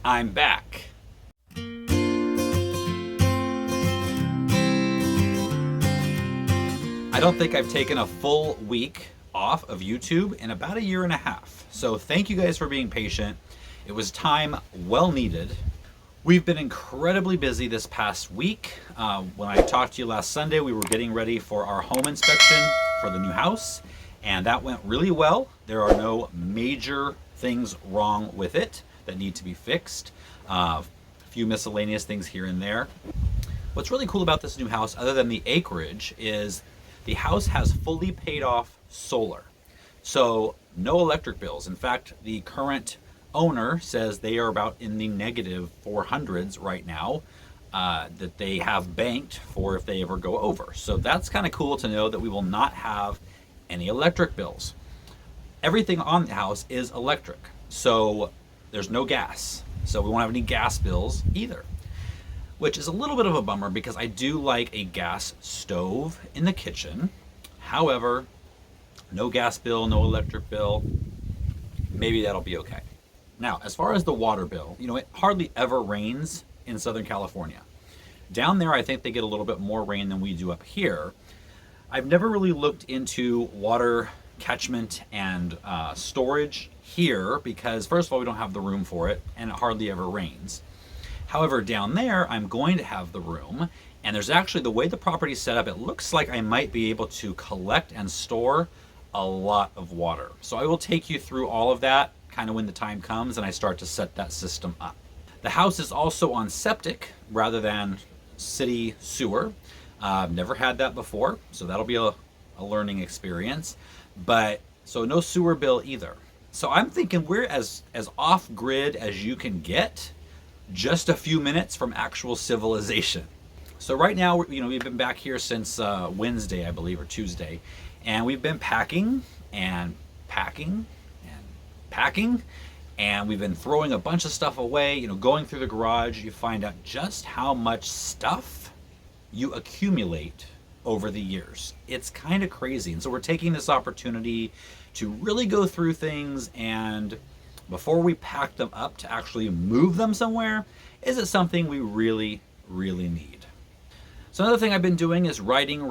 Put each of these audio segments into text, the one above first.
I'm back. I don't think I've taken a full week off of YouTube in about a year and a half. So thank you guys for being patient. It was time well needed. We've been incredibly busy this past week. When I talked to you last Sunday, we were getting ready for our home inspection for the new house, and that went really well. There are no major things wrong with it that need to be fixed. A few miscellaneous things here and there. What's really cool about this new house, other than the acreage, is the house has fully paid off solar. So no electric bills. In fact, the current owner says they are about in the negative 400s right now that they have banked for if they ever go over. So that's kind of cool to know that we will not have any electric bills. Everything on the house is electric. So there's no gas. So we won't have any gas bills either, which is a little bit of a bummer because I do like a gas stove in the kitchen. However, no gas bill, no electric bill. Maybe that'll be okay. Now, as far as the water bill, it hardly ever rains in Southern California. Down there, I think they get a little bit more rain than we do up here. I've never really looked into water catchment and storage here because, first of all, we don't have the room for it, and it hardly ever rains. However, down there, I'm going to have the room, and there's actually, the way the property is set up, it looks like I might be able to collect and store a lot of water. So I will take you through all of that kind of when the time comes and I start to set that system up. The house is also on septic rather than city sewer. I've never had that before, so that'll be a learning experience. But so no sewer bill either. So I'm thinking we're as off grid as you can get, just a few minutes from actual civilization. So right now, we've been back here since Wednesday, I believe, or Tuesday, and we've been packing and packing and packing, and we've been throwing a bunch of stuff away. Going through the garage, you find out just how much stuff you accumulate over the years. It's kind of crazy. And so we're taking this opportunity to really go through things, and before we pack them up to actually move them somewhere, is it something we really, really need? So another thing I've been doing is writing.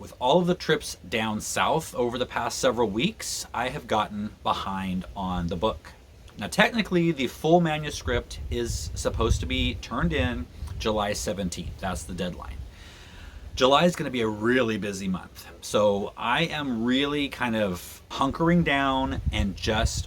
With all of the trips down south over the past several weeks, I have gotten behind on the book. Now, technically, the full manuscript is supposed to be turned in July 17th. That's the deadline. July is going to be a really busy month. So I am really kind of hunkering down and just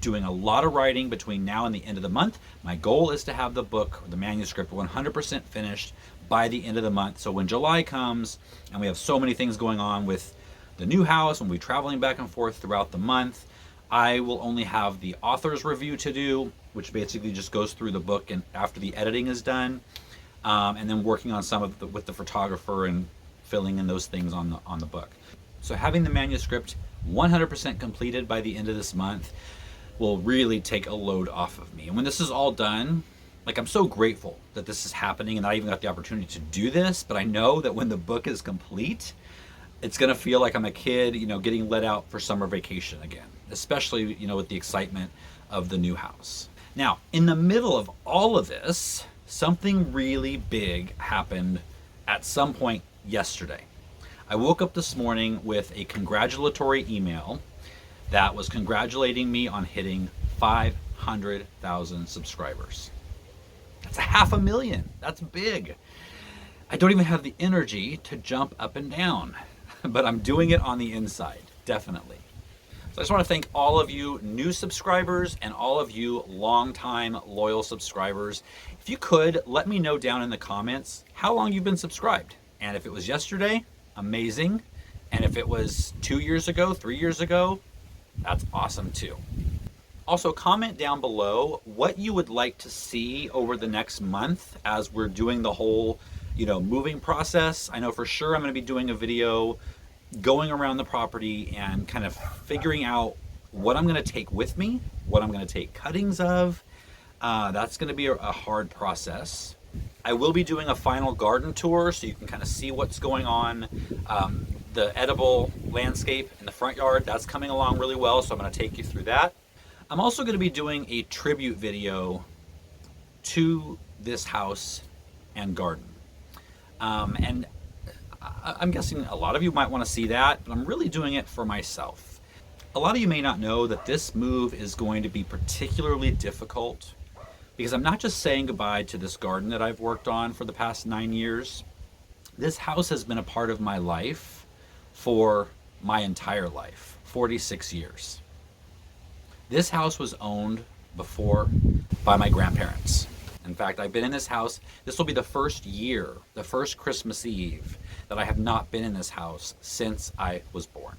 doing a lot of writing between now and the end of the month. My goal is to have the book, or the manuscript, 100% finished by the end of the month. So when July comes and we have so many things going on with the new house and we'll be traveling back and forth throughout the month, I will only have the author's review to do, which basically just goes through the book and after the editing is done, and then working on some of with the photographer and filling in those things on the book. So having the manuscript 100% completed by the end of this month will really take a load off of me. And when this is all done, I'm so grateful that this is happening and I even got the opportunity to do this, but I know that when the book is complete, it's gonna feel like I'm a kid, getting let out for summer vacation again, especially, with the excitement of the new house. Now, in the middle of all of this, something really big happened at some point yesterday. I woke up this morning with a congratulatory email that was congratulating me on hitting 500,000 subscribers. That's 500,000. That's big. I don't even have the energy to jump up and down, but I'm doing it on the inside, definitely. So I just want to thank all of you new subscribers and all of you longtime loyal subscribers. If you could, let me know down in the comments how long you've been subscribed. And if it was yesterday, amazing. And if it was 2 years ago, 3 years ago, that's awesome too. Also, comment down below what you would like to see over the next month as we're doing the whole, moving process. I know for sure I'm going to be doing a video going around the property and kind of figuring out what I'm going to take with me, what I'm going to take cuttings of. That's going to be a hard process. I will be doing a final garden tour so you can kind of see what's going on. The edible landscape in the front yard, that's coming along really well, so I'm going to take you through that. I'm also going to be doing a tribute video to this house and garden. And I'm guessing a lot of you might want to see that, but I'm really doing it for myself. A lot of you may not know that this move is going to be particularly difficult because I'm not just saying goodbye to this garden that I've worked on for the past 9 years. This house has been a part of my life for my entire life, 46 years. This house was owned before by my grandparents. In fact, I've been in this house. This will be the first year, the first Christmas Eve, that I have not been in this house since I was born.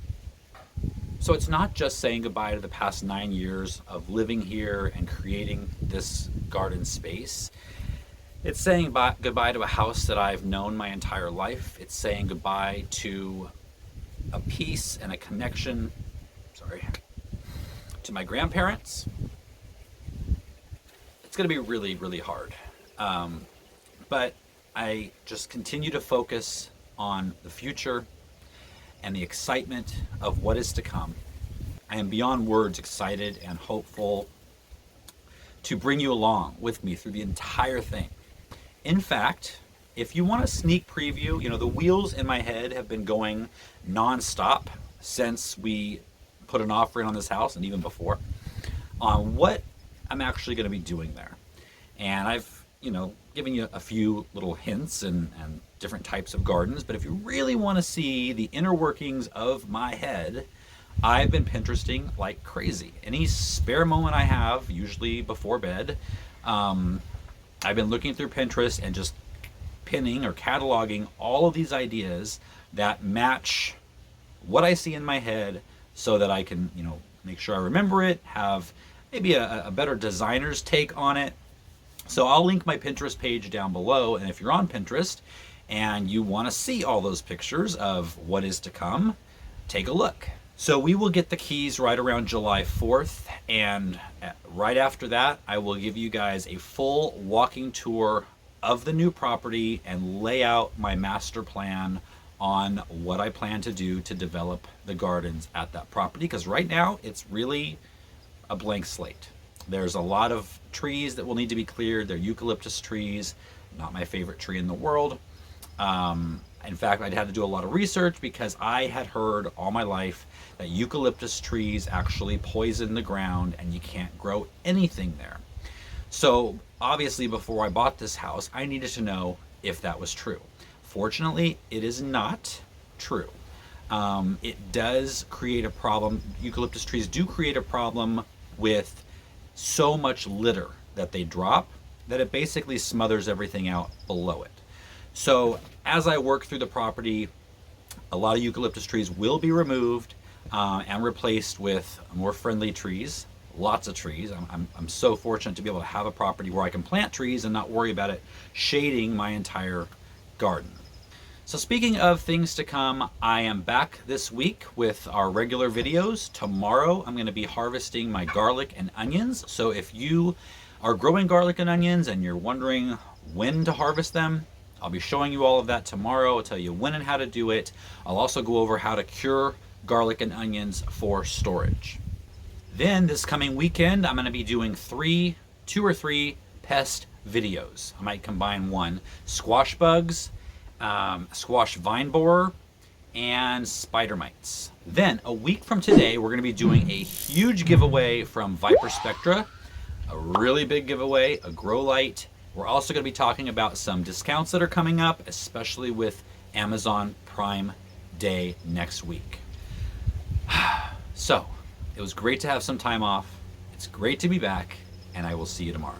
So it's not just saying goodbye to the past 9 years of living here and creating this garden space. It's saying goodbye to a house that I've known my entire life. It's saying goodbye to a peace and a connection, to my grandparents. It's going to be really, really hard. But I just continue to focus on the future and the excitement of what is to come. I am beyond words excited and hopeful to bring you along with me through the entire thing. In fact, if you want a sneak preview, the wheels in my head have been going nonstop since we put an offer in on this house and even before on what I'm actually going to be doing there. And I've, given you a few little hints and different types of gardens, but if you really want to see the inner workings of my head, I've been Pinteresting like crazy. Any spare moment I have, usually before bed, I've been looking through Pinterest and just pinning or cataloging all of these ideas that match what I see in my head so that I can, make sure I remember it, have maybe a better designer's take on it. So I'll link my Pinterest page down below, and if you're on Pinterest and you want to see all those pictures of what is to come, take a look. So we will get the keys right around July 4th, and right after that, I will give you guys a full walking tour of the new property and lay out my master plan on what I plan to do to develop the gardens at that property, because right now it's really a blank slate. There's a lot of trees that will need to be cleared. They're eucalyptus trees, not my favorite tree in the world. In fact, I'd had to do a lot of research because I had heard all my life that eucalyptus trees actually poison the ground and you can't grow anything there. So obviously before I bought this house, I needed to know if that was true. Fortunately, it is not true. It does create a problem. Eucalyptus trees do create a problem with so much litter that they drop that it basically smothers everything out below it. So as I work through the property, a lot of eucalyptus trees will be removed and replaced with more friendly trees, lots of trees. I'm so fortunate to be able to have a property where I can plant trees and not worry about it shading my entire garden. So speaking of things to come, I am back this week with our regular videos. Tomorrow I'm going to be harvesting my garlic and onions. So if you are growing garlic and onions and you're wondering when to harvest them, I'll be showing you all of that tomorrow. I'll tell you when and how to do it. I'll also go over how to cure garlic and onions for storage. Then this coming weekend, I'm going to be doing 2 or 3 pest videos. I might combine one: squash bugs, squash vine borer, and spider mites. Then a week from today, we're going to be doing a huge giveaway from Viper Spectra, a really big giveaway, a grow light. We're also going to be talking about some discounts that are coming up, especially with Amazon Prime Day next week. So it was great to have some time off. It's great to be back, and I will see you tomorrow.